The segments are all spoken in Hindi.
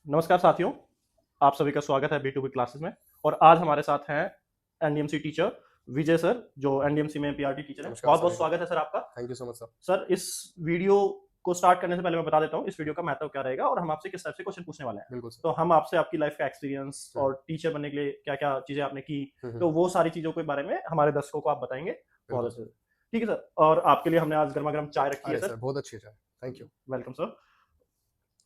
नमस्कार साथियों, आप सभी का स्वागत है B2B क्लासेस में। और आज हमारे साथ हैं एनडीएमसी टीचर विजय सर, जो एनडीएमसी में पीआरटी टीचर हैं। नमस्कार बहुत सर। बहुत स्वागत है सर आपका। Thank you so much sir. Sir, इस वीडियो को स्टार्ट करने से पहले मैं बता देता हूँ इस वीडियो का महत्व क्या रहेगा और हम आपसे किस टाइप से क्वेश्चन पूछने वाले हैं। बिल्कुल सर। तो हम आपसे आपकी लाइफ का एक्सपीरियंस हुँ, और टीचर बनने के लिए क्या क्या चीजें आपने की, हुँ। तो वो सारी चीजों के बारे में हमारे दर्शकों को आप बताएंगे। बहुत बिल्कुल अच्छे सर। से। ठीक है सर, और आपके लिए हमने आज गर्मा गर्म चाय रखी है अरे सर। सर, बहुत अच्छी चाय। Thank you. Welcome sir.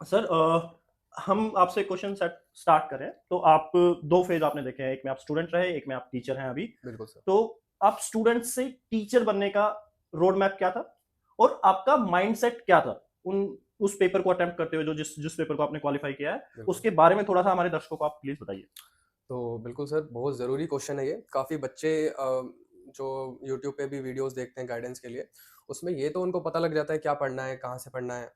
Sir, हम आपसे क्वेश्चन सेट स्टार्ट करें तो आप दो फेज आपने देखे हैं, एक में आप स्टूडेंट रहे, एक में आप टीचर हैं अभी। बिल्कुल सर। तो आप स्टूडेंट से टीचर बनने का रोड मैप क्या था और आपका माइंडसेट क्या था उन उस पेपर को अटेम्प्ट करते हुए, जो जिस जिस पेपर को आपने क्वालिफाई किया है, बिल्कुल। उसके बारे में थोड़ा सा हमारे दर्शकों को आप प्लीज बताइए। तो बिल्कुल सर, बहुत ज़रूरी क्वेश्चन है ये। काफ़ी बच्चे जो यूट्यूब पे भी वीडियोज़ देखते हैं गाइडेंस के लिए, उसमें ये तो उनको पता लग जाता है क्या पढ़ना है, कहाँ से पढ़ना है।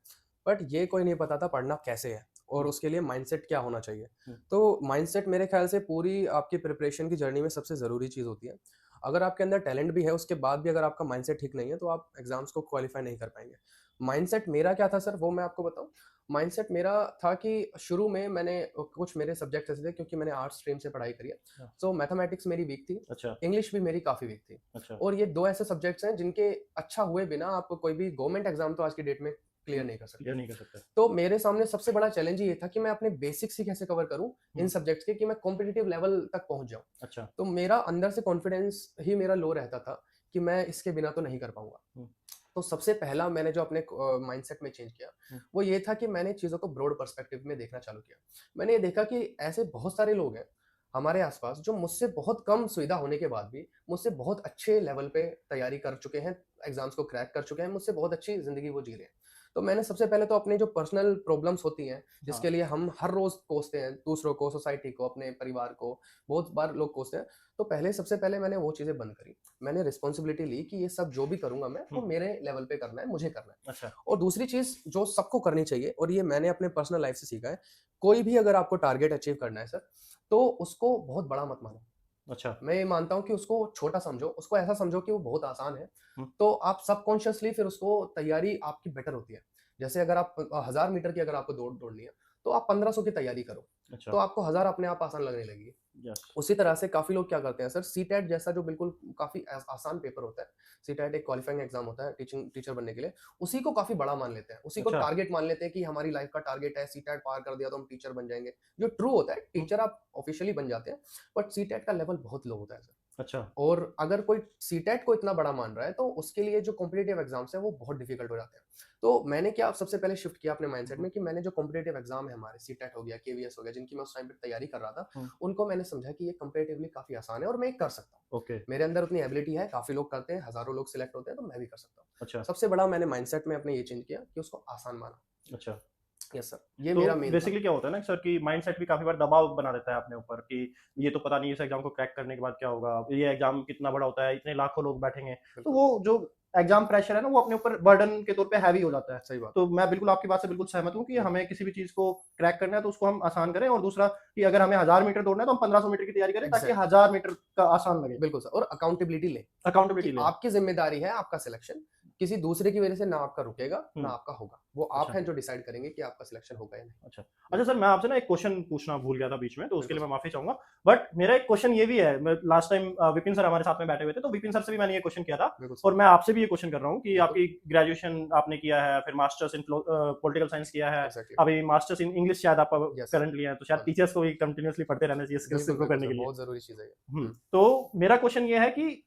बट ये कोई नहीं बताता पढ़ना कैसे है और उसके लिए माइंडसेट क्या होना चाहिए। हम्म, तो माइंडसेट मेरे ख्याल से पूरी आपकी प्रिपरेशन की जर्नी में सबसे ज़रूरी चीज़ होती है। अगर आपके अंदर टैलेंट भी है, उसके बाद भी अगर आपका माइंडसेट ठीक नहीं है, तो आप एग्ज़ाम्स को क्वालीफाई नहीं कर पाएँगे। माइंडसेट मेरा क्या था सर, वो मैं आपको बताऊँ। माइंडसेट मेरा था कि शुरू में मैंने कुछ मेरे सब्जेक्ट ऐसे थे, क्योंकि मैंने आर्ट्स स्ट्रीम से पढ़ाई करी है। अच्छा सो मैथमेटिक्स मेरी वीक थी, अच्छा इंग्लिश भी मेरी काफ़ी वीक थी। अच्छा। और ये 2 ऐसे सब्जेक्ट्स हैं जिनके अच्छा हुए बिना आप कोई भी गवर्नमेंट एग्ज़ाम तो आज की डेट में क्लियर नहीं कर सकते। क्लियर नहीं कर सकते। तो मेरे सामने सबसे बड़ा चैलेंज ये था कि मैं अपने बेसिक्स ही कैसे कवर करूँ इन हम्म, सब्जेक्ट्स के, कि मैं कॉम्पिटिटिव लेवल तक पहुँच जाऊँ। अच्छा। तो मेरा अंदर से कॉन्फिडेंस ही मेरा लो रहता था कि मैं इसके बिना तो नहीं कर पाऊँगा। हम्म, तो सबसे पहला मैंने जो अपने माइंडसेट में चेंज किया, हम्म, वो ये था कि मैंने चीज़ों को ब्रॉड पर्सपेक्टिव में देखना चालू किया। मैंने ये देखा कि ऐसे बहुत सारे लोग हैं हमारे आस-पास जो मुझसे बहुत कम सुविधा होने के बाद भी मुझसे बहुत अच्छे लेवल पे तैयारी कर चुके हैं, एग्ज़ाम्स को क्रैक कर चुके हैं, मुझसे बहुत अच्छी ज़िंदगी वो जी रहे हैं। तो मैंने सबसे पहले तो अपनी जो पर्सनल प्रॉब्लम्स होती हैं, हाँ। जिसके लिए हम हर रोज़ कोसते हैं, दूसरों को, सोसाइटी को, अपने परिवार को, बहुत बार लोग कोसते हैं। तो पहले सबसे पहले मैंने वो चीज़ें बंद करी। मैंने रिस्पॉन्सिबिलिटी ली कि ये सब जो भी करूँगा मैं, वो हम्म, मेरे लेवल पे करना है, मुझे करना है। अच्छा और दूसरी चीज़ जो सबको करनी चाहिए, और ये मैंने अपने पर्सनल लाइफ़ से सीखा है, कोई भी अगर आपको टारगेट अचीव करना है सर, तो उसको बहुत बड़ा मत मानो। अच्छा। मैं ये मानता हूँ कि उसको छोटा समझो, उसको ऐसा समझो कि वो बहुत आसान है, हम्म, तो आप सबकॉन्शियसली फिर उसको तैयारी आपकी बेटर होती है। जैसे अगर आप 1000 मीटर की अगर आपको दौड़ दौड़नी है, तो आप 1500 की तैयारी करो, अच्छा। तो आपको 1000 अपने आप आसान लगने लगेगी। यस। उसी तरह से काफ़ी लोग क्या करते हैं सर, सीटेट जैसा जो बिल्कुल काफ़ी आसान पेपर होता है, सीटेट एक क्वालिफाइंग एग्ज़ाम होता है टीचर बनने के लिए, उसी को काफ़ी बड़ा मान लेते हैं, उसी को अच्छा। टारगेट मान लेते हैं कि हमारी लाइफ़ का टारगेट है, सीटेट पार कर दिया तो हम टीचर बन जाएँगे। जो ट्रू होता है, हम्म, टीचर आप ऑफ़िशियली बन जाते हैं, बट सीटेट का लेवल बहुत लो होता है सर। अच्छा। और अगर कोई सीटेट को इतना बड़ा मान रहा है, तो उसके लिए जो कॉम्पिटिटिव एग्ज़ाम्स हैं, वो बहुत डिफ़िकल्ट हो जाते हैं। तो मैंने क्या सबसे पहले शिफ्ट किया अपने माइंडसेट हम्म, में कि मैंने जो कॉम्पिटिटिव एग्ज़ाम है हमारे, सीटेट हो गया, केवीएस हो गया, जिनकी मैं उस टाइम पे तैयारी कर रहा था, हम्म, उनको मैंने समझा कि ये कंपैरेटिवली काफ़ी आसान है और मैं ये कर सकता हूँ। ओके। मेरे अंदर उतनी एबिलिटी है, काफ़ी लोग करते हैं, हज़ारों लोग सिलेक्ट होते हैं, तो मैं भी कर सकता हूँ। अच्छा सबसे बड़ा मैंने माइंडसेट में अपने ये चेंज किया कि उसको आसान माना। अच्छा। यस सर, ये तो मेरा मेन था। बेसिकली क्या होता है ना सर कि माइंडसेट भी काफ़ी बार दबाव बना देता है अपने ऊपर कि ये तो पता नहीं इस एग्ज़ाम को क्रैक करने के बाद क्या होगा, ये एग्ज़ाम कितना बड़ा होता है, इतने लाखों लोग बैठेंगे। तो बिल्कुल, वो जो एग्ज़ाम प्रेशर है ना, वो अपने ऊपर बर्डन के तौर पे हैवी हो जाता है। सही बात। तो मैं बिल्कुल आपकी बात से बिल्कुल सहमत हूँ कि बिल्कुल, हमें किसी भी चीज़ को क्रैक करना है तो उसको हम आसान करें, और दूसरा कि अगर हमें 1000 मीटर दौड़ना है तो हम 1500 मीटर की तैयारी करें ताकि एग्ज़ैक्टली। 1000 मीटर का आसान लगे। बिल्कुल सर, और अकाउंटेबिलिटी लें। अकाउंटेबिलिटी कि लें। आपकी ज़िम्मेदारी है आपका सिलेक्शन, किसी दूसरे की वज़ह से ना आपका रुकेगा, ना हुँ, आपका होगा। वो आप अच्छा। हैं जो डिसाइड करेंगे कि आपका सिलेक्शन होगा या नहीं। अच्छा। अच्छा बिल्कुल, सर, मैं आपसे ना एक क्वेश्चन पूछना भूल गया था बीच में, तो उसके बिल्कुल लिए मैं सर। माफ़ी चाहूँगा। बट मेरा एक क्वेश्चन ये भी है, मैं लास्ट टाइम विपिन सर हमारे साथ में बैठे हुए थे, तो विपिन सर से भी मैंने ये क्वेश्चन किया था बिल्कुल सर। और मैं आपसे भी ये क्वेश्चन कर रहा हूँ कि बिल्कुल, आपकी ग्रेजुएशन आपने किया है, फिर मास्टर्स इन पॉलिटिकल साइंस किया है, एग्ज़ैक्टली। अभी मास्टर्स इन इंग्लिश शायद आप यस सर। करंटली हैं, तो शायद हाँ जी। टीचर्स को भी कंटिन्यूअसली पढ़ते रहना चाहिए स्किल्स बिल्कुल, इंप्रूव बिल्कुल करने सर, के लिए। बहुत ज़रूरी चीज़ है ये। हुँ, तो मेरा क्वेश्चन ये है कि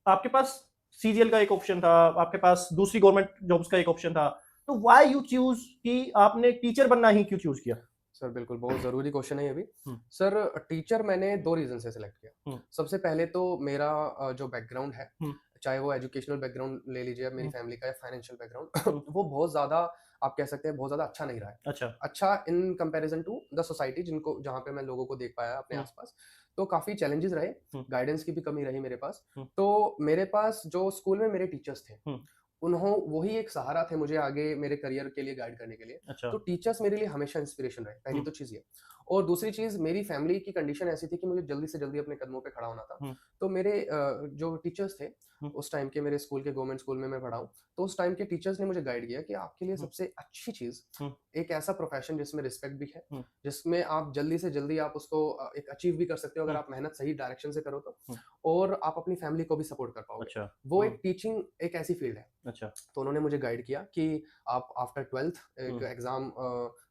आपके पास सीजीएल का एक ऑप्शन था, आपके पास दूसरी गवर्नमेंट जॉब्स का एक ऑप्शन था, तो व्हाई यू चूज़ कि आपने टीचर बनना ही क्यों चूज़ किया? सर बिल्कुल, बहुत ज़रूरी क्वेश्चन है ये भी। हुँ, सर टीचर मैंने 2 रीज़न से सिलेक्ट किया। हुँ, सबसे पहले तो मेरा जो बैकग्राउंड है, हुँ, चाहे वो एजुकेशनल बैकग्राउंड ले लीजिए, मेरी हुँ, फैमिली का, या फाइनेंशियल बैकग्राउंड, हुँ, वो बहुत ज़्यादा, आप कह सकते हैं बहुत ज़्यादा अच्छा नहीं रहा है। अच्छा। अच्छा in comparison to the society, जिनको जहाँ पे मैं लोगों को देख पाया अपने हुँ, आस-पास, तो काफ़ी चैलेंजेज़ रहे, हुँ, गाइडेंस की भी कमी रही मेरे पास। हुँ, तो मेरे पास जो स्कूल में मेरे टीचर्स थे, हुँ, वही एक सहारा थे मुझे आगे मेरे करियर के लिए गाइड करने के लिए। अच्छा। तो टीचर्स मेरे लिए हमेशा इंस्पिरेशन रहे, पहली हुँ। तो चीज़ ये। और दूसरी चीज़, मेरी फैमिली की कंडीशन ऐसी थी कि मुझे जल्दी से जल्दी अपने कदमों पे खड़ा होना था। हुँ। तो मेरे जो टीचर्स थे, हुँ। उस टाइम के मेरे स्कूल के, गवर्नमेंट स्कूल में मैं पढ़ा हूँ, तो उस टाइम के टीचर्स ने मुझे गाइड किया कि आपके लिए हुँ। सबसे अच्छी चीज़, हुँ। एक ऐसा प्रोफ़ेशन जिसमें रिस्पेक्ट भी है, हुँ। जिसमें आप जल्दी से जल्दी आप उसको एक अचीव भी कर सकते हो अगर हुँ। आप मेहनत सही डायरेक्शन से करो तो, हुँ। और आप अपनी फैमिली को भी सपोर्ट कर पाओगे। अच्छा। वो हुँ। एक टीचिंग एक ऐसी फील्ड है। अच्छा। तो उन्होंने मुझे गाइड किया कि आप आफ्टर 12th एक हुँ। एग्ज़ाम,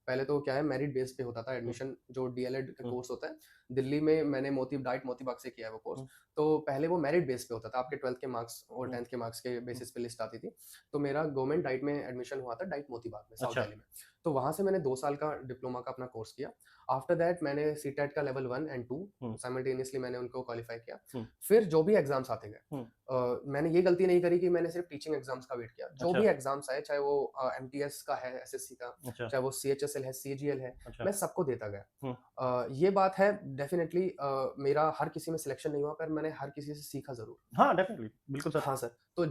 पहले तो क्या है, मेरिट बेस पे होता था हुँ। एडमिशन, जो डीएलएड का हुँ। कोर्स होता है। दिल्ली में मैंने मोती बाग से किया है वो कोर्स। हुँ। तो पहले वो मेरिट बेस पे होता था, आपके 12th के मार्क्स और हुँ। 10th के मार्क्स के हुँ। बेसिस पे लिस्ट आती थी। तो मेरा गवर्नमेंट डाइट में एडमिशन हुआ था, डाइट मोती बाग में, साउथ अच्छा। दिल्ली में। तो वहाँ से मैंने 2 साल का डिप्लोमा का अपना कोर्स किया। आफ्टर दैट मैंने सीटेट का लेवल 1 एंड 2 हुँ। साइमल्टेनियसली मैंने उनको क्वालीफाई किया। हुँ। फिर जो भी एग्ज़ाम्स आते गए, हुँ। मैंने ये गलती नहीं करी कि मैंने सिर्फ टीचिंग एग्जाम्स का वेट किया। जो अच्छा। भी एग्जाम्स आए, चाहे वो एमटीएस का है, एसएससी का, अच्छा। चाहे वो सीएचएसएल है, सीजीएल है, अच्छा। मैं सबको देता गया। हुँ। ये बात है, डेफिनेटली मेरा हर किसी में सिलेक्शन नहीं हुआ, पर मैंने हर किसी से सीखा ज़रूर। हाँ, डेफ़िनिटली, बिल्कुल सर। हाँ सर, तो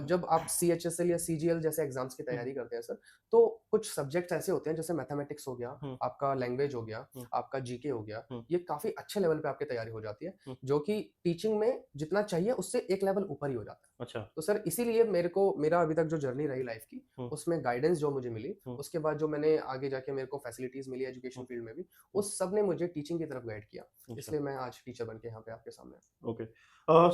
जब आप सीएचएसएल या सीजीएल जैसे एग्जाम्स की हुँ। तैयारी करते हैं सर, तो कुछ सब्जेक्ट्स ऐसे होते हैं, जैसे मैथमेटिक्स हो गया, हुँ। आपका लैंग्वेज हो गया, हुँ। आपका जीके हो गया, हुँ। ये काफ़ी अच्छे लेवल पे आपकी तैयारी हो जाती है, हुँ। जो कि टीचिंग में जितना चाहिए उससे एक लेवल ऊपर ही हो जाता है। अच्छा। तो सर इसीलिए मेरा अभी तक जो जर्नी रही लाइफ की, हुँ। उसमें गाइडेंस जो मुझे मिली, हुँ। उसके बाद जो मैंने आगे जाके मेरे को फैसिलिटीज़ मिली एजुकेशन हुँ। फील्ड में भी, हुँ। उस सब ने मुझे टीचिंग की तरफ गाइड किया। अच्छा। इसलिए मैं आज टीचर बन के यहाँ पे आपके सामने हूँ। ओके।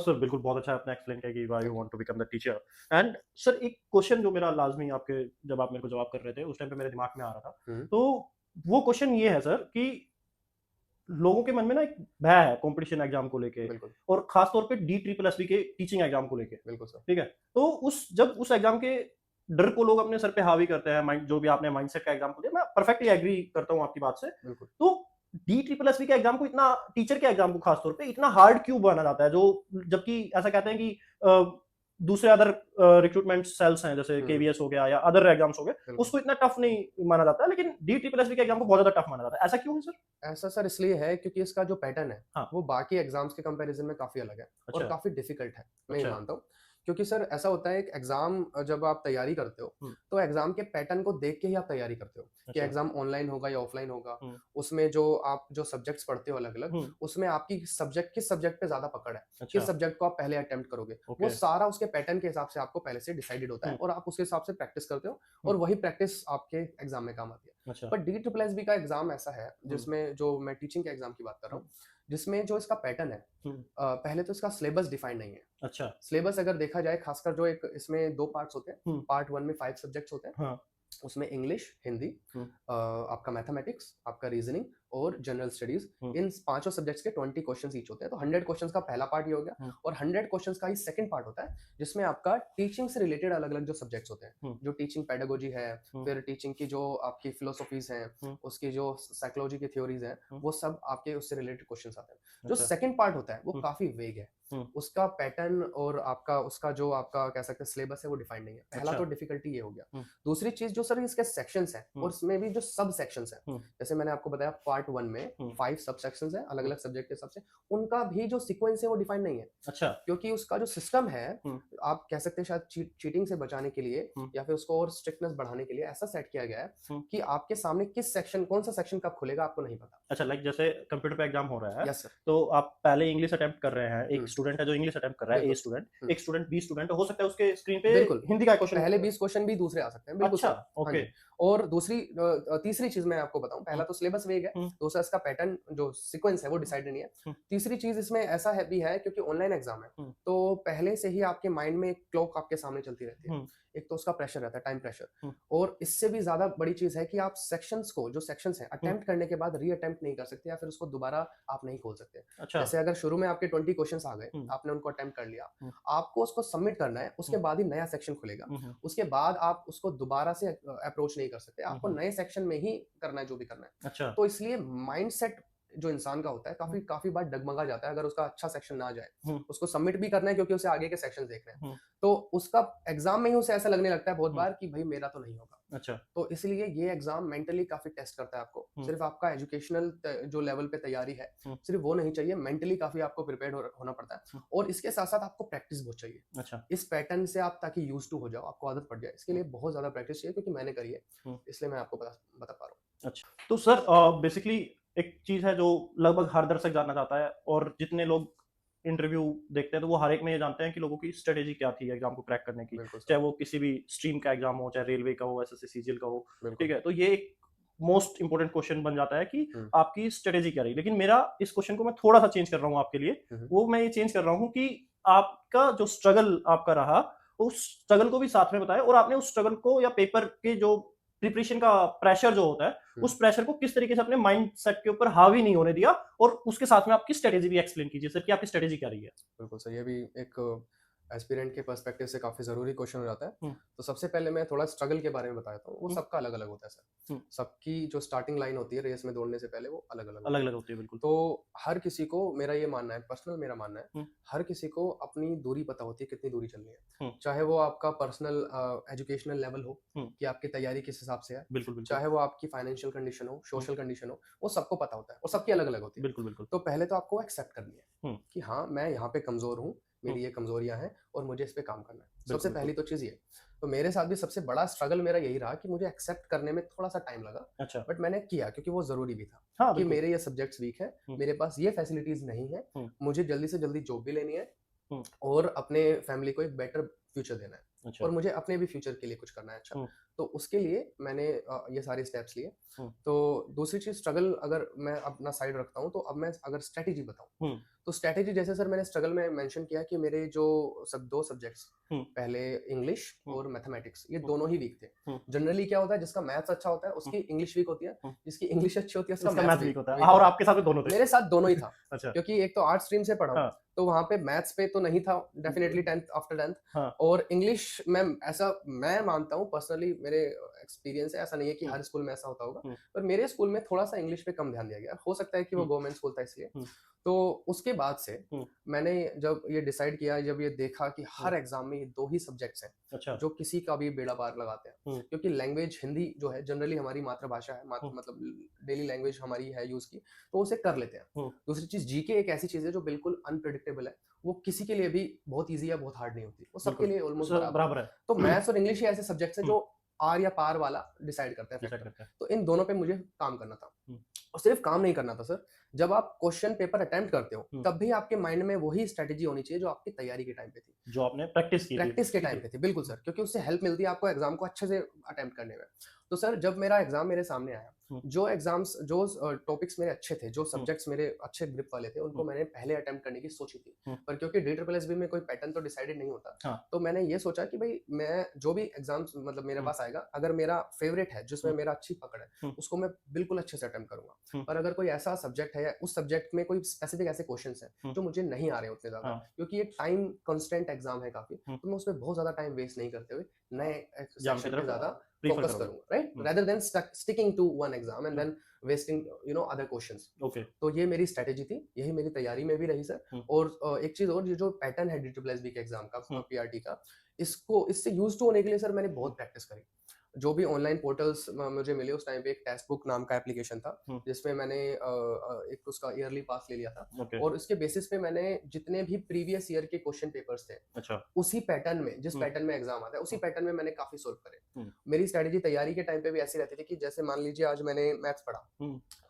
सर बिल्कुल बहुत अच्छा आपने एक्सप्लेन किया कि why you thank you. Want to become the teacher. And sir एक क्वेश्चन जो मेरा लाज़मी आपके जब आप मेरे को जवाब कर रहे थे, उस टाइम पे मेरे दिमाग में आ रहा था। हुँ, तो वो क्वेश्चन ये है सर कि लोगों के मन में ना एक भय है कॉम्पिटिशन एग्ज़ाम को लेके बिल्कुल, और ख़ास तौर पे डी ट्रिपल एसपी के टीचिंग एग्ज़ाम को लेके, बिल्कुल सर। ठीक है? तो जब उस एग्ज़ाम के डर को लोग अपने सर पे हावी करते हैं, माइंड जो भी आपने माइंडसेट का एग्ज़ाम्पल दिया, मैं परफेक्टली एग्री करता हूँ आपकी बात से। बिल्कुल। तो डी ट्रिपल एसपी के एग्ज़ाम को इतना टीचर के एग्ज़ाम को ख़ास तौर पे इतना हार्ड क्यों माना जाता है? जो जबकि ऐसा कहते हैं कि दूसरे अदर रिक्रूटमेंट सेल्स हैं जैसे हुँ, केवीएस हो गया या अदर एग्ज़ाम्स हो गए, बिल्कुल। उसको इतना टफ नहीं माना जाता है, लेकिन डी ट्रिपल एसपी के एग्ज़ाम को बहुत ज़्यादा टफ माना जाता है। ऐसा क्यों है सर? ऐसा सर इसलिए है क्योंकि इसका जो पैटर्न है, हाँ। वो बाकी एग्ज़ाम्स के कंपैरिज़न में काफ़ी अलग है और अच्छा। काफ़ी डिफ़िकल्ट है, मैं ये अच्छा। मानता हूँ। क्योंकि सर ऐसा होता है, एक एग्ज़ाम जब आप तैयारी करते हो, हुँ। तो एग्ज़ाम के पैटर्न को देख के ही आप तैयारी करते हो कि अच्छा। एग्ज़ाम ऑनलाइन होगा या ऑफ़लाइन होगा। हुँ। उसमें जो आप जो सब्जेक्ट्स पढ़ते हो अलग-अलग, हुँ। उसमें आपकी किस सब्जेक्ट पे ज़्यादा पकड़ है, किस अच्छा। सब्जेक्ट को आप पहले अटेम्प्ट करोगे, वो ओके। सारा उसके पैटर्न के हिसाब से आपको पहले से डिसाइडेड होता है हुँ। और आप उसके हिसाब से प्रैक्टिस करते हो हुँ। और वही प्रैक्टिस आपके एग्ज़ाम में काम आती है। अच्छा। पर डी ट्रिपल एसबी का एग्ज़ाम ऐसा है, हुँ। जिसमें जो मैं टीचिंग के एग्ज़ाम की बात कर रहा हुँ। हूँ, जिसमें जो इसका पैटर्न है, हुँ। पहले तो इसका सिलेबस डिफाइंड नहीं है। अच्छा। सिलेबस अगर देखा जाए, खासकर जो एक इसमें 2 पार्ट्स होते हैं। हुँ। पार्ट 1 में 5 सब्जेक्ट्स होते हैं। हाँ। उसमें इंग्लिश, हिंदी, हुँ। आपका मैथमेटिक्स, आपका रीजनिंग और जनरल स्टडीज, हुँ। इन पांचों सब्जेक्ट्स के 20 क्वेश्चंस ईच होते हैं। तो 100 क्वेश्चंस का पहला पार्ट ये हो गया हुँ। और 100 क्वेश्चंस का ही सेकंड पार्ट होता है, जिसमें आपका टीचिंग से रिलेटेड अलग अलग जो सब्जेक्ट्स होते हैं, हुँ। जो टीचिंग पेडागोजी है, हुँ। फिर टीचिंग की जो आपकी फिलोसफीज हैं, हुँ। उसकी जो साइकोलॉजी की थ्योरीज हैं, हुँ। वो सब आपके उससे रिलेटेड क्वेश्चंस आते हैं। जो अच्छा। सेकंड पार्ट होता है वो हुँ। काफी वेग है। हुँ। उसका पैटर्न और आपका उसका जो आपका कह सकते हैं सिलेबस है, वो डिफाइंड नहीं है। पहला अच्छा। तो डिफिकल्टी ये हो गया। हुँ। दूसरी चीज, जो सर इसके सेक्शंस हैं हुँ। और इसमें भी जो सब सेक्शंस हैं, हुँ। जैसे मैंने आपको बताया पार्ट 1 में हुँ। 5 सब सेक्शंस हैं अलग हुँ। अलग सब्जेक्ट के हिसाब से, उनका भी जो सीक्वेंस है वो डिफाइंड नहीं है। अच्छा। क्योंकि उसका जो सिस्टम है, हुँ। आप कह सकते हैं शायद चीटिंग से बचाने के लिए हुँ। या फिर उसको और स्ट्रिक्टनेस बढ़ाने के लिए ऐसा सेट किया गया है हुँ। कि आपके सामने कौन सा सेक्शन कब खुलेगा आपको नहीं पता। अच्छा, लाइक जैसे कंप्यूटर पे एग्ज़ाम हो रहा है, यस सर। तो आप पहले इंग्लिश अटेम्प्ट कर रहे हैं, हुँ, एक स्टूडेंट है जो इंग्लिश अटेम्प्ट कर रहा है, ए बिल्कुल। स्टूडेंट, हुँ, एक स्टूडेंट बी स्टूडेंट, हो सकता है उसके स्क्रीन पे बिल्कुल। हिंदी का क्वेश्चन। पहले 20 क्वेश्चन भी दूसरे आ सकते हैं, बिल्कुल अच्छा, सर। हाँ ओके। जी। और तीसरी चीज़ मैं आपको बताऊँ, हुँ। पहला तो सिलेबस वेग है, हुँ। दूसरा इसका पैटर्न जो सीक्वेंस है वो हुँ। डिसाइडेड नहीं है। हुँ। तीसरी चीज़ इसमें ऐसा है भी है, क्योंकि ऑनलाइन एग्ज़ाम है, हुँ। तो पहले से ही आपके माइंड में एक क्लॉक आपके सामने चलती रहती है। हुँ। एक तो उसका प्रेशर रहता है, टाइम प्रेशर। हुँ। और इससे भी ज़्यादा बड़ी चीज़ है कि आप जो सेक्शंस हैं, हुँ। अटेम्प्ट करने के बाद री-अटेम्प्ट नहीं कर सकते या फिर उसको दोबारा आप नहीं खोल सकते। अच्छा। जैसे अगर शुरू में आपके 20 क्वेश्चंस आ गए, हुँ। आपने उनको अटेम्प्ट कर लिया, हुँ। आपको उसको सबमिट करना है, उसके हुँ। बाद ही नया सेक्शन खुलेगा। हुँ। हुँ। उसके बाद आप उसको दोबारा से अप्रोच नहीं कर सकते, हुँ। आपको हुँ। नए सेक्शन में ही करना है जो भी करना है। अच्छा। तो इसलिए माइंडसेट जो इंसान का होता है, हुँ। काफ़ी काफ़ी बार डगमगा जाता है अगर उसका अच्छा सेक्शन ना जाए। हुँ। उसको सबमिट भी करना है क्योंकि उसे आगे के सेक्शंस देखने हैं। हुँ। तो उसका एग्ज़ाम में ही उसे ऐसा लगने लगता है बहुत हुँ। बार कि भई मेरा तो नहीं होगा। अच्छा। तो इसलिए ये एग्जाम मेंटली काफी टेस्ट करता है आपको। सिर्फ आपका एजुकेशनल जो लेवल पे तैयारी है सिर्फ वो नहीं चाहिए, मेंटली काफी आपको प्रिपेयर्ड होना पड़ता है, और इसके साथ साथ आपको प्रैक्टिस बहुत चाहिए अच्छा। इस पैटर्न से, आप ताकि यूज टू हो जाओ, आपको आदत पड़ जाए। इसके लिए बहुत ज्यादा प्रैक्टिस चाहिए, क्योंकि मैंने करी है, इसलिए मैं आपको बता पा रहा हूँ। अच्छा, तो सर बेसिकली एक चीज है जो लगभग हर दर्शक जानना चाहता है, और जितने लोग इंटरव्यू देखते हैं तो वो हर एक में ये जानते हैं कि लोगों की स्ट्रेटेजी क्या थी एग्जाम को क्रैक करने की, बिल्कुल सर। चाहे वो किसी भी स्ट्रीम का एग्जाम हो, चाहे रेलवे का हो, एसएससी सीजीएल का हो। बिल्कुल। ठीक है, तो ये एक मोस्ट इंपॉर्टेंट क्वेश्चन बन जाता है कि हम्म। आपकी स्ट्रेटेजी क्या रही। लेकिन मेरा इस क्वेश्चन को मैं थोड़ा सा चेंज कर रहा हूँ आपके लिए। वो मैं ये चेंज कर रहा हूँ कि आपका जो स्ट्रगल आपका रहा, उस स्ट्रगल को भी साथ में बताया, और आपने उस स्ट्रगल को या पेपर के जो प्रिपरेशन का प्रेशर जो होता है उस प्रेशर को किस तरीके से अपने माइंड सेट के ऊपर हावी नहीं होने दिया, और उसके साथ में आपकी स्ट्रेटेजी भी एक्सप्लेन कीजिए सर कि आपकी स्ट्रेटेजी क्या रही है। बिल्कुल सर, ये भी एक एस्पिरेंट के पर्सपेक्टिव से काफी जरूरी क्वेश्चन हो जाता है। हम्म। तो सबसे पहले मैं थोड़ा स्ट्रगल के बारे में बताता हूँ। वो सबका अलग अलग होता है सर। सबकी जो स्टार्टिंग लाइन होती है रेस में दौड़ने से पहले, वो अलग अलग अलग अलग होती है, बिल्कुल। तो हर किसी को, मेरा ये मानना है, पर्सनल मेरा मानना है, हर किसी को अपनी दूरी पता होती है, कितनी दूरी चलनी है। चाहे वो आपका पर्सनल एजुकेशनल लेवल हो कि आपकी तैयारी किस हिसाब से है, बिल्कुल बिल्कुल। चाहे वो आपकी फाइनेंशियल कंडीशन हो, सोशल कंडीशन हो, वो सबको पता होता है, और सबकी अलग अलग होती है। बिल्कुल बिल्कुल। तो पहले तो आपको एक्सेप्ट करनी है कि हाँ, मैं यहाँ पे कमजोर हूँ, मेरी ये कमजोरियां हैं, और मुझे इस पे काम करना है। सबसे पहली तो चीज ये। तो मेरे साथ भी सबसे बड़ा स्ट्रगल मेरा यही रहा कि मुझे एक्सेप्ट करने में थोड़ा सा टाइम लगा। अच्छा। बट मैंने किया, क्योंकि वो जरूरी भी था। हाँ, कि बिल्कुल। मेरे ये सब्जेक्ट्स वीक है, मेरे पास ये फैसिलिटीज नहीं है, मुझे जल्दी से जल्दी जॉब भी लेनी है, और अपने फैमिली को एक बेटर फ्यूचर देना है, अच्छा। और मुझे अपने भी फ्यूचर के लिए कुछ करना है। अच्छा, तो उसके लिए मैंने ये सारे स्टेप्स लिए। तो दूसरी चीज, स्ट्रगल अगर मैं अपना साइड रखता हूँ, तो अब मैं अगर स्ट्रेटेजी बताऊँ, तो स्ट्रेटेजी जैसे सर मैंने स्ट्रगल में मेंशन किया कि मेरे जो दो सब्जेक्ट्स, पहले इंग्लिश और मैथमेटिक्स, ये दोनों ही वीक थे। जनरली क्या होता है, जिसका मैथ्स अच्छा होता है उसकी इंग्लिश वीक होती है, जिसकी इंग्लिश अच्छी होती है उसका मैथ्स वीक होता है। और आपके साथ में दोनों थे? मेरे साथ दोनों ही था। अच्छा। क्योंकि एक तो आर्ट स्ट्रीम से पढ़ा हूँ, हाँ। तो वहां पे मैथ्स पे तो नहीं था डेफिनेटली, 10th आफ्टर 10th। हाँ। और इंग्लिश में ऐसा मैं मानता हूँ पर्सनली, मेरे एक्सपीरियंस है, ऐसा नहीं है कि हर स्कूल में ऐसा होता होगा, पर मेरे स्कूल में थोड़ा सा इंग्लिश पे कम ध्यान दिया गया। हो सकता है कि वो गवर्नमेंट स्कूल था इसलिए। तो उसके बाद से मैंने जब ये डिसाइड किया, जब ये देखा कि हर एग्जाम में ये दो ही सब्जेक्ट्स हैं अच्छा। जो किसी का भी बेड़ा पार लगाते हैं, क्योंकि लैंग्वेज हिंदी जो है जनरली हमारी मातृभाषा है, मतलब डेली लैंग्वेज हमारी है यूज की, तो उसे कर लेते हैं। दूसरी चीज, जीके एक ऐसी चीज है जो बिल्कुल अनप्रेडिक्टेबल है, वो किसी के लिए भी बहुत ईजी या बहुत हार्ड नहीं होती, वो सबके लिए ऑलमोस्ट बराबर है। तो मैथ्स और इंग्लिश ही ऐसे सब्जेक्ट्स हैं जो आर या पार वाला डिसाइड करते हैं। तो इन दोनों पे मुझे काम करना था, और सिर्फ काम नहीं करना था सर, जब आप क्वेश्चन पेपर अटेम्प्ट करते हो तब भी आपके माइंड में वही स्ट्रेटेजी होनी चाहिए जो आपकी तैयारी के टाइम पे थी, जो आपने प्रैक्टिस की थी। प्रैक्टिस के टाइम पे थी। बिल्कुल सर, क्योंकि उससे हेल्प मिलती है आपको एग्जाम को अच्छे से अटेम्प्ट करने में। तो सर जब मेरा एग्जाम मेरे सामने आया, जो एग्जाम्स, जो टॉपिक्स मेरे अच्छे थे, जो सब्जेक्ट्स मेरे अच्छे ग्रिप वाले थे, उनको मैंने पहले अटेम्प्ट करने की सोची थी। पर क्योंकि DSSB में कोई पैटर्न तो डिसाइडेड नहीं होता, तो मैंने ये सोचा कि भाई मैं जो भी एग्जाम्स मतलब मेरे पास आएगा, अगर मेरा फेवरेट है, जिसमें मेरा अच्छी पकड़ है, उसको मैं बिल्कुल अच्छे से अटेम्प्ट करूंगा। पर अगर कोई ऐसा सब्जेक्ट है, उस सब्जेक्ट में कोई स्पेसिफिक ऐसे क्वेश्चंस हैं जो मुझे नहीं आ रहे उतने ज्यादा, क्योंकि ये टाइम कंस्टेंट एग्जाम है काफी, तो मैं उसमें बहुत ज्यादा टाइम वेस्ट नहीं करते हुए नए सेक्शन पे ज्यादा फोकस करूंगा, right, rather than sticking to one exam and then wasting other questions. तो ये मेरी स्ट्रेटेजी थी, यही मेरी तैयारी में भी रही सर। और एक चीज और, ये जो पैटर्न है DSSB के एग्जाम का, PRT का, इससे यूज टू होने के लिए सर मैंने बहुत प्रैक्टिस करी। जो भी ऑनलाइन पोर्टल्स मुझे मिले उस टाइम पे, एक टेक्स्ट बुक नाम का एप्लीकेशन था, जिसमें मैंने एक उसका ईयरली पास ले लिया था, और उसके बेसिस पे मैंने जितने भी प्रीवियस ईयर के क्वेश्चन पेपर्स थे, अच्छा, उसी पैटर्न में, जिस पैटर्न में एग्जाम आता है, उसी पैटर्न में मैंने काफी सोल्व करे। मेरी स्ट्रेटेजी तैयारी के टाइम पे भी ऐसी रहती थी कि जैसे मान लीजिए आज मैंने मैथ्स पढ़ा,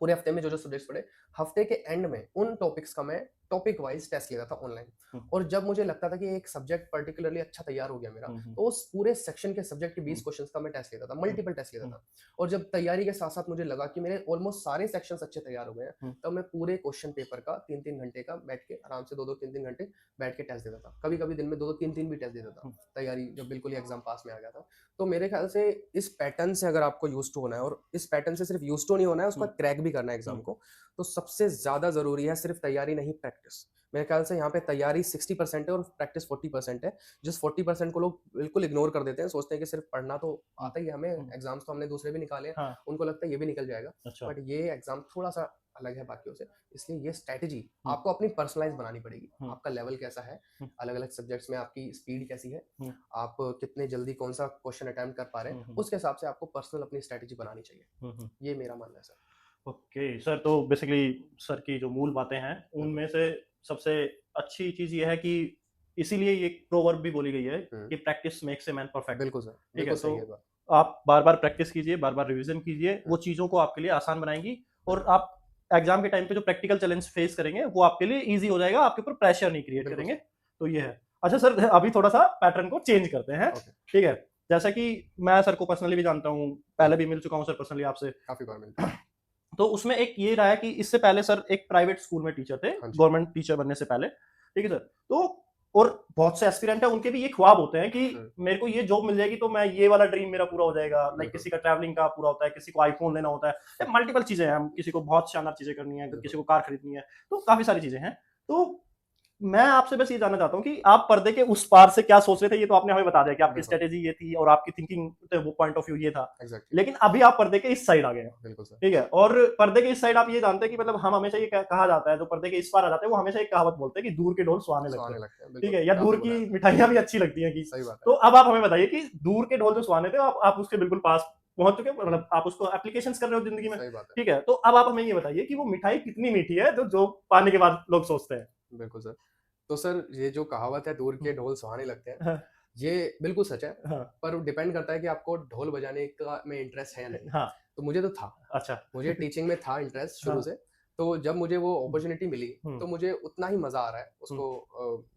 पूरे हफ्ते में जो सब्जेक्ट्स पढ़े, हफ्ते के एंड में उन टॉपिक्स का मैं टॉपिक वाइज टेस्ट लेता था ऑनलाइन। और जब मुझे लगता था कि एक सब्जेक्ट पर्टिकुलरली अच्छा तैयार हो गया मेरा, तो उस पूरे सेक्शन के सब्जेक्ट के 20 क्वेश्चंस का मैं टेस्ट लेता था, मल्टीपल टेस्ट लेता था। और जब तैयारी के साथ साथ मुझे लगा कि मेरे ऑलमोस्ट सारे सेक्शंस अच्छे तैयार हो गए हैं, तब मैं पूरे क्वेश्चन पेपर का 3-3 घंटे का बैठ के आराम से 2-2 3-3 घंटे बैठ के टेस्ट देता था। कभी कभी दिन में 2-2 3-3 भी टेस्ट देता था, तैयारी जब बिल्कुल ही एग्जाम पास में आ गया था। तो मेरे ख्याल से इस पैटर्न से अगर आपको यूज टू होना है, और इस पैटर्न से सिर्फ यूज टू नहीं होना है, उसका क्रैक भी करना है एग्जाम को, तो सबसे ज्यादा जरूरी है सिर्फ तैयारी नहीं, प्रैक्टिस। मेरे ख्याल से यहाँ पे तैयारी 60% है और प्रैक्टिस 40% है। जिस 40% को लोग बिल्कुल इग्नोर कर देते हैं, सोचते हैं कि सिर्फ पढ़ना तो आता ही है हमें, एग्जाम्स तो हमने दूसरे भी निकाले हैं, उनको लगता है ये भी निकल जाएगा। बट ये एग्जाम थोड़ा सा अलग है बाकियों से, इसलिए ये स्ट्रैटेजी आपको अपनी पर्सनलाइज बनानी पड़ेगी। आपका लेवल कैसा है, अलग अलग सब्जेक्ट्स में आपकी स्पीड कैसी है, आप कितने जल्दी कौन सा क्वेश्चन अटेम्प्ट कर पा रहे हैं, उसके हिसाब से आपको पर्सनल अपनी स्ट्रैटेजी बनानी चाहिए। ये मेरा मानना है सर। ओके सर, तो बेसिकली सर की जो मूल बातें हैं उनमें से सबसे अच्छी चीज ये है कि इसीलिए ये प्रोवर्ब भी बोली गई है कि practice makes a man perfect. बिल्कुल सर, ठीक है, बिल्कुल तो सही है बात। आप बार बार प्रैक्टिस कीजिए, बार बार रिवीजन कीजिए, वो चीज़ों को आपके लिए आसान बनाएंगी और आप एग्जाम के टाइम पे जो प्रैक्टिकल चैलेंज फेस करेंगे वो आपके लिए इजी हो जाएगा, आपके ऊपर प्रेशर नहीं क्रिएट बिल्कुल करेंगे। सर। तो ये है। अच्छा सर, अभी थोड़ा सा पैटर्न को चेंज करते हैं। ओके, ठीक है, जैसा कि मैं सर को पर्सनली भी जानता हूँ, पहले भी मिल चुका हूँ सर पर्सनली आपसे, काफी बार मिलता है। तो उसमें एक ये रहा है कि इससे पहले सर एक प्राइवेट स्कूल में टीचर थे, हाँ जी। गवर्नमेंट टीचर बनने से पहले। ठीक है सर, तो और बहुत से एस्पिरेंट है, उनके भी ये ख्वाब होते हैं कि मेरे को ये जॉब मिल जाएगी तो मैं ये वाला ड्रीम मेरा पूरा हो जाएगा। लाइक किसी का ट्रैवलिंग का पूरा होता है, किसी को आईफोन लेना होता है, मल्टीपल चीजें हैं, किसी को बहुत शानदार चीजें करनी है, किसी को कार खरीदनी है, तो काफी सारी चीजें हैं। तो मैं आपसे बस ये जानना चाहता हूँ कि आप पर्दे के उस पार से क्या सोच रहे थे। ये तो आपने हमें बता दिया कि आपकी स्ट्रेटेजी ये थी और आपकी थिंकिंग वो पॉइंट ऑफ व्यू ये था। Exactly. लेकिन अभी आप पर्दे के इस साइड आ गए हैं। बिल्कुल सर। ठीक है, और पर्दे के इस साइड आप ये जानते हैं कि मतलब हम हमेशा ये कहा जाता है, जो पर्दे के इस पार आ जाते हैं वो हमेशा एक कहावत बोलते हैं कि दूर के ढोल सुहाने लगते हैं। ठीक है, या दूर की मिठाइयां भी अच्छी लगती हैं कि। सही बात है। तो अब आप हमें बताइए कि दूर के ढोल जो सुहाने थे आप उसके बिल्कुल पास पहुंच चुके हैं, मतलब आप उसको एप्लीकेशंस कर रहे हो जिंदगी में। सही बात है। ठीक है, तो अब आप हमें ये बताइए कि वो मिठाई कितनी मीठी है जो पाने के बाद लोग सोचते हैं। बिल्कुल सर। तो सर ये जो कहावत है दूर के ढोल सुहाने लगते हैं, हाँ, ये बिल्कुल सच है। हाँ, पर डिपेंड करता है कि आपको ढोल बजाने का में इंटरेस्ट है या नहीं। हाँ, तो मुझे तो था। अच्छा। मुझे टीचिंग में था इंटरेस्ट शुरू हाँ, से। तो जब मुझे वो अपॉर्चुनिटी मिली, तो हुँ, मुझे उतना ही मज़ा आ रहा है हुँ, उसको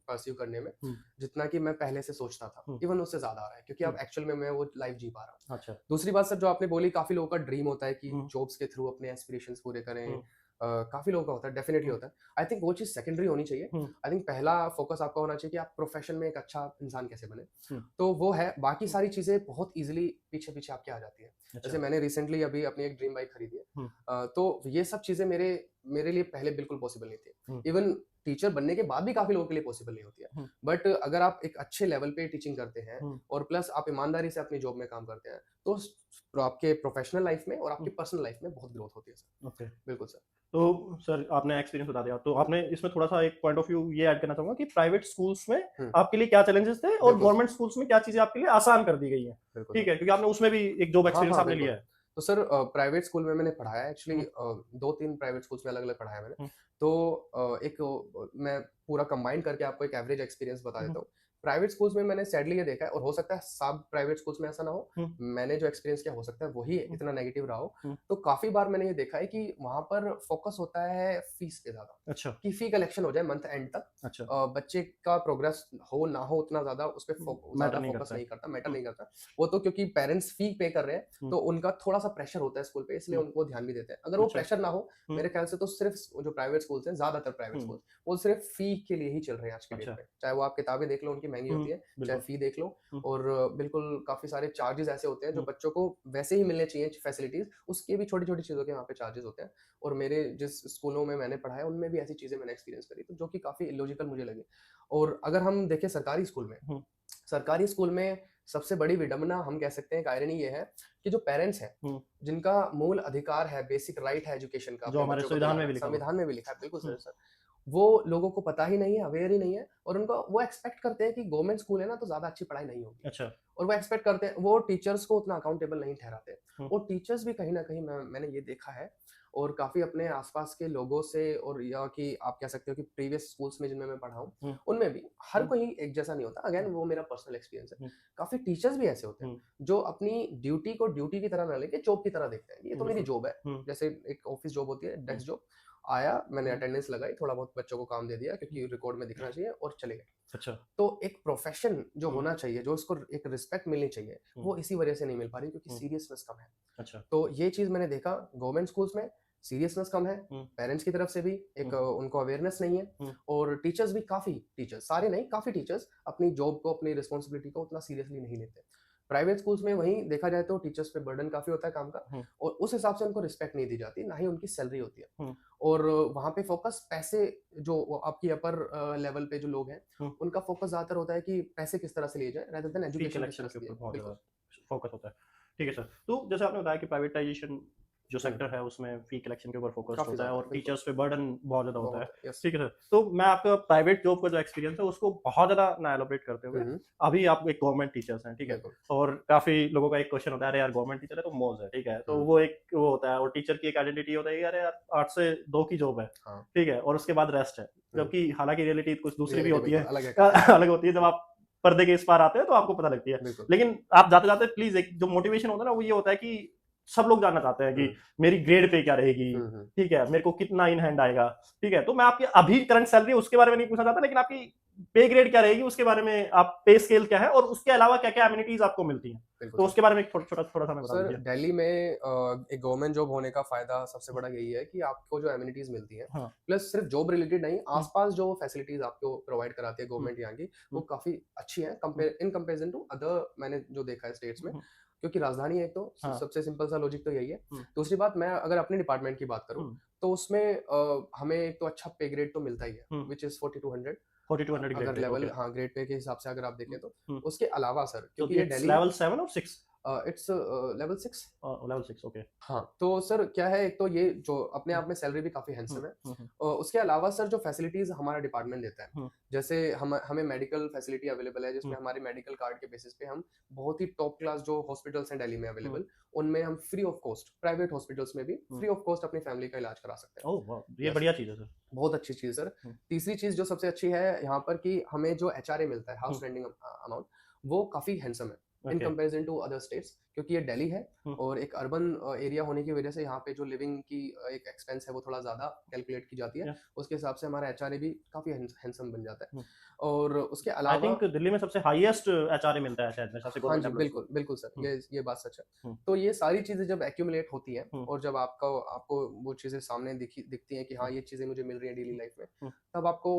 परस्यू करने में, हुँ, जितना कि मैं पहले से सोचता था। हुँ, इवन उससे ज़्यादा आ रहा है क्योंकि हुँ, अब एक्चुअल में मैं वो लाइफ़ जी पा रहा हूँ। अच्छा। दूसरी बात सर जो आपने बोली, काफ़ी लोगों का ड्रीम होता है कि हुँ, जॉब्स के थ्रू अपने एस्पिरेशंस पूरे करें। हुँ, काफ़ी लोगों का होता है, डेफिनिटली हुँ, होता है। आई थिंक वो चीज़ सेकेंडरी होनी चाहिए। हुँ, आई थिंक पहला फोकस आपका होना चाहिए कि आप प्रोफेशन में एक अच्छा इंसान कैसे बने। हुँ, तो वो है, बाकी हुँ, सारी चीज़ें बहुत ईज़िली पीछे-पीछे आपके आ जाती हैं। अच्छा। जैसे मैंने रिसेंटली अभी अपनी एक ड्रीम बाइक खरीदी है। हुँ, तो ये सब चीज़ें मेरे मेरे लिए पहले बिल्कुल पॉसिबल नहीं थी। हुँ, इवन टीचर बनने के बाद भी काफ़ी लोगों के लिए पॉसिबल नहीं होती है। हुँ, बट अगर आप एक अच्छे लेवल पे टीचिंग करते हैं हुँ, और प्लस आप ईमानदारी से अपनी जॉब में काम करते हैं, तो आपके प्रोफेशनल लाइफ में और आपकी हुँ, पर्सनल लाइफ में बहुत ग्रोथ होती है सर। ओके। बिल्कुल सर। तो सर आपने एक्सपीरियंस बता दिया, तो आपने इसमें थोड़ा-सा एक पॉइंट ऑफ व्यू ये ऐड करना चाहूँगा कि प्राइवेट स्कूल्स में हुँ, आपके लिए क्या चैलेंजेस थे और बिल्कुल सर। गवर्नमेंट स्कूल्स में क्या चीज़ें आपके लिए आसान कर दी गई हैं? बिल्कुल ठीक सर। है, क्योंकि आपने उसमें भी एक जॉब हाँ, एक्सपीरियंस हाँ, आपने लिया बिल्कुल। है। तो सर प्राइवेट स्कूल में मैंने पढ़ाया है एक्चुअली। हुँ, 2-3 प्राइवेट स्कूल्स में अलग-अलग पढ़ाया है मैंने। हुँ, तो मैं पूरा कंबाइन करके आपको एक एवरेज एक्सपीरियंस बता हुँ, देता हूँ। प्राइवेट स्कूल्स में मैंने सैडली ये देखा है, और हो सकता है सब प्राइवेट स्कूल्स में ऐसा ना हो। हुँ, मैंने जो एक्सपीरियंस किया, हो सकता है वही हुँ, इतना नेगेटिव रहा हो। हुँ, तो काफ़ी बार मैंने ये देखा है कि वहाँ पर फोकस होता है फीस पे ज़्यादा, अच्छा, कि फी कलेक्शन हो जाए मंथ एंड तक। अच्छा, बच्चे का प्रोग्रेस हो ना हो उतना ज़्यादा उस पे मैटर ज़्यादा नहीं फोकस करता है। नहीं करता, मैटर हुँ, नहीं करता। वो तो क्योंकि पेरेंट्स फी पे कर रहे हैं, हुँ, तो उनका थोड़ा-सा प्रेशर होता है स्कूल पे, इसलिए हुँ, उनको ध्यान भी देते हैं। अगर वो अच्छा, प्रेशर ना हो, हुँ, मेरे ख्याल से तो सिर्फ़ जो प्राइवेट स्कूल्स हैं, ज़्यादातर प्राइवेट हुँ, स्कूल्स, वो सिर्फ़ फ़ी के लिए ही चल रहे हैं आज की डेट अच्छा, में। चाहे वो आप किताबें देख लो, उनकी महँगी हुँ, होती है, चाहे बिल्कुल, फ़ी देख लो, हुँ, और बिल्कुल काफ़ी सारे चार्जेज़ ऐसे होते हैं जो हुँ, बच्चों को वैसे ही मिलने चाहिए फैसिलिटीज़, उसके भी छोटी-छोटी चीज़ों के वहाँ पे चार्जेज़ होते हैं। और मेरे जिस स्कूलों में मैंने पढ़ा है, उनमें भी ऐसी चीज़ें मैंने एक्सपीरियंस करी, तो जो कि काफ़ी इलॉजिकल मुझे लगी। और अगर हम देखें हुँ, सरकारी स्कूल में सबसे बड़ी विडंबना हम कह सकते हैं, एक आयरनी ये है कि जो पेरेंट्स हैं, हुँ, जिनका मूल अधिकार है, बेसिक राइट है एजुकेशन का, जो अपने हमारे बच्चों को संविधान में दिलाना, भी लिखा हुआ है। संविधान में भी लिखा है, बिल्कुल हुँ, सर। वो लोगों को पता ही नहीं है, अवेयर ही नहीं है, और उनको वो एक्सपेक्ट करते हैं कि गवर्नमेंट स्कूल है ना, तो ज़्यादा अच्छी पढ़ाई नहीं होगी। अच्छा, और वो एक्सपेक्ट करते हैं, वो टीचर्स को उतना अकाउंटेबल नहीं ठहराते। हुँ, और टीचर्स भी कहीं न कहीं मैंने ये देखा है, और काफ़ी अपने आस-पास के लोगों से, और या कि आप कह सकते हो कि प्रीवियस स्कूल्स में जिनमें मैं पढ़ा हूँ, हुँ, उनमें भी हर हुँ, कोई एक जैसा नहीं होता। अगेन हुँ, वो मेरा पर्सनल एक्सपीरियंस है। हुँ, काफ़ी टीचर्स भी ऐसे होते हैं, हुँ, जो अपनी ड्यूटी को ड्यूटी की तरह ना लेके जॉब की तरह देखते हैं। ये तो मेरी बिल्कुल, जॉब है। हुँ, जैसे एक ऑफिस जॉब होती है, हुँ, डेस्क जॉब। आया, मैंने हुँ, अटेंडेंस लगाई, थोड़ा बहुत बच्चों को काम दे दिया हुँ, क्योंकि रिकॉर्ड में दिखना चाहिए, और चले गए। अच्छा, तो एक प्रोफेशन जो हुँ, होना चाहिए, जो उसको एक रिस्पेक्ट मिलनी चाहिए, हुँ, वो इसी वजह से नहीं मिल पा रही, क्योंकि हुँ, सीरियसनेस कम है। अच्छा, तो ये चीज़ मैंने देखा गवर्नमेंट स्कूल्स में, सीरियसनेस कम है, हुँ, पेरेंट्स की तरफ से भी एक हुँ, उनको अवेयरनेस नहीं है, हुँ, और टीचर्स भी, काफ़ी टीचर्स, सारे नहीं, काफ़ी टीचर्स अपनी जॉब को, अपनी रिस्पॉन्सिबिलिटी को उतना सीरियसली नहीं लेते। प्राइवेट स्कूल्स में वहीं देखा जाए तो टीचर्स पे बर्डन काफ़ी होता है काम का, हुँ, और उस हिसाब से उनको रिस्पेक्ट नहीं दी जाती, ना ही उनकी सैलरी होती है। हुँ, और वहाँ पे फोकस पैसे, जो आपकी अपर लेवल पे जो लोग हैं, हुँ, उनका फोकस ज़्यादातर होता है कि पैसे किस तरह से लिए जाएँ, रेदर देन फी एजुकेशन किस कलेक्शन तरह के से दिया ऊपर जाए। बहुत ज़्यादा बिल्कुल। फोकस होता है। ठीक है सर, तो जैसे आपने बताया कि प्राइवेटाइज़ेशन जो सेक्टर है उसमें फी कलेक्शन के ऊपर फोकस काफी होता है ज्यादा, और बिल्कुल। टीचर्स पे बर्डन बहुत ज्यादा होता है। बहुत, यस। ठीक है सर, तो मैं आपका प्राइवेट जॉब का जो एक्सपीरियंस है उसको बहुत ज्यादा ना एलोबरेट करते हुए, अभी आप एक गवर्नमेंट टीचर्स हैं, ठीक है, बिल्कुल। और काफी लोगों का एक क्वेश्चन होता है, अरे यार गवर्नमेंट टीचर है तो मौज है, ठीक है, तो वो एक वो होता है, और टीचर की एक आइडेंटिटी होता है कि अरे यार 8 से 2 की जॉब है, हाँ। ठीक है, और उसके बाद रेस्ट है, जबकि हालांकि रियलिटी कुछ दूसरी भी रियलिटी होती है, बिल्कुल अलग है काफी। अलग होती है, जब आप पर्दे के इस पार आते हैं तो आपको पता लगती है। बिल्कुल। लेकिन आप जाते जाते प्लीज एक जो मोटिवेशन होता है ना वो ये होता है कि सब लोग जानना चाहते हैं कि मेरी ग्रेड पे क्या रहेगी, ठीक है, मेरे को कितना इन हैंड आएगा, ठीक है, तो मैं आपकी अभी करंट सैलरी उसके बारे में नहीं पूछना चाहता, लेकिन आपकी पे ग्रेड क्या रहेगी उसके बारे में, आप पे स्केल क्या है और उसके अलावा क्या क्या एमिनिटीज आपको मिलती हैं, बिल्कुल तो सर। उसके बारे में एक थोड़ा सा मैं बता सर दीजिए। दिल्ली में एक गवर्नमेंट जॉब होने का फायदा सबसे बड़ा यही है कि आपको जो एमिनिटीज मिलती हैं, हाँ। प्लस सिर्फ जॉब रिलेटेड नहीं, आसपास जो फैसिलिटीज आपको प्रोवाइड कराती है हम्म, गवर्नमेंट यहाँ की, वो हम्म, काफी अच्छी हैं hmm, compare in comparison to other, मैंने जो देखा है स्टेट्स में। हम्म, क्योंकि राजधानी है एक तो, हाँ। सबसे सिंपल सा लॉजिक तो यही है। हम्म, दूसरी बात, मैं अगर अपने डिपार्टमेंट की बात करूँ, हम्म, तो उसमें हमें एक तो अच्छा पे ग्रेड तो मिलता ही है, हम्म, विच इज 4200। 4200 ग्रेड अगर पे, ओके। लेवल, हाँ, ग्रेड पे के हिसाब से अगर आप देखें तो। हम्म, उसके अलावा सर, तो क्योंकि ये इट्स दिल्ली, लेवल 7 और 6? It's level 6। Level 6, okay. हाँ, तो सर क्या है, एक तो ये जो अपने आप में सैलरी भी काफ़ी हैंडसम है। उसके अलावा सर जो फैसिलिटीज़ हमारा डिपार्टमेंट देता है, जैसे हमें मेडिकल फैसिलिटी अवेलेबल है, जिसमें हमारे मेडिकल कार्ड के बेसिस पे हम बहुत ही टॉप क्लास जो हॉस्पिटल्स हैं दिल्ली में अवेलेबल, उनमें हम free of cost, private hospitals में भी फ्री ऑफ कॉस्ट अपनी फैमिली का इलाज करा सकते हैं। ओह वाह, ये यस, बढ़िया चीज है सर। बहुत अच्छी चीज़ सर। हम्म, तीसरी चीज़ जो सबसे अच्छी है यहाँ पर, कि हमें जो एचआरए मिलता है, हाउस हम्म, रेंटिंग अमाउंट, वो काफ़ी हैंडसम है in okay. Comparison to other states, क्योंकि ये दिल्ली है और एक अर्बन एरिया होने की वजह से यहाँ पे जो लिविंग की एक एक्सपेंस है वो थोड़ा ज़्यादा कैलकुलेट की जाती है। उसके हिसाब से हमारा एचआरए भी काफ़ी हैंडसम बन जाता है। और उसके आई अलावा, थिंक दिल्ली में सबसे हाईएस्ट एचआरए मिलता है शायद, मेरे हिसाब से हाँ गवर्नमेंट जी, एम्प्लॉइज को। बिल्कुल, बिल्कुल सर, हम्म, ये बात सच है। हम्म, तो ये सारी चीज़ें जब एक्यूमुलेट होती हैं हम्म, और जब आपको वो चीज़ें सामने दिखती हैं कि हाँ, हम्म, ये चीज़ें मुझे मिल रही हैं डेली लाइफ में, हम्म, तब आपको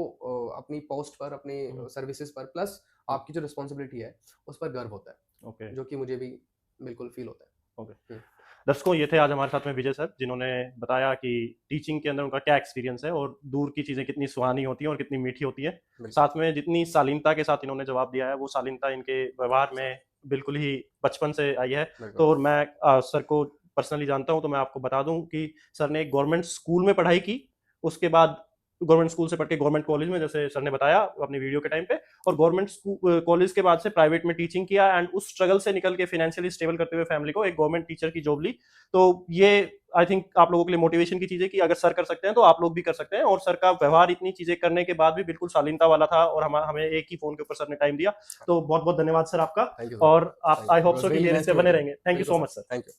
अपनी पोस्ट पर, अपनी हम्म, सर्विसेज पर, प्लस हम्म, आपकी जो रिस्पॉन्सिबिलिटी है, उस पर गर्व होता है, ओके, जो कि मुझे भी बिल्कुल फ़ील होता ओके। है। हुँ, दर्शकों, ये थे आज हमारे साथ में विजय सर, जिन्होंने बताया कि टीचिंग के अंदर उनका क्या एक्सपीरियंस है और दूर की चीज़ें कितनी सुहानी होती हैं और कितनी मीठी होती है। बिल्कुल, साथ में जितनी शालीनता के साथ इन्होंने जवाब दिया है, वो शालीनता इनके व्यवहार में बिल्कुल ही बचपन से आई है। बिल्कुल। तो और मैं सर को पर्सनली जानता हूँ, तो मैं आपको बता दूँ कि सर ने एक गवर्नमेंट स्कूल में पढ़ाई की, उसके बाद गवर्नमेंट स्कूल से पढ़ के गवर्नमेंट कॉलेज में, जैसे सर ने बताया अपनी वीडियो के टाइम पे, और गवर्नमेंट कॉलेज के बाद से प्राइवेट में टीचिंग किया, एंड उस स्ट्रगल से निकल के फाइनेंशियली स्टेबल करते हुए फैमिली को एक गवर्नमेंट टीचर की जॉब ली। तो ये आई थिंक आप लोगों के लिए मोटिवेशन की चीज है कि अगर सर कर सकते हैं तो आप लोग भी कर सकते हैं, और सर का व्यवहार इतनी चीजें करने के बाद भी बिल्कुल शालीनता वाला था, और हमें एक ही फोन के ऊपर सर ने टाइम दिया। तो बहुत बहुत धन्यवाद सर आपका, थैंक यू सर, और आप thank you. I it hope was so कि रियली ये नाइस रिश्ते टू मीट बने यू। रहेंगे। थैंक यू बिल्कुल so sir, much sir. Thank you.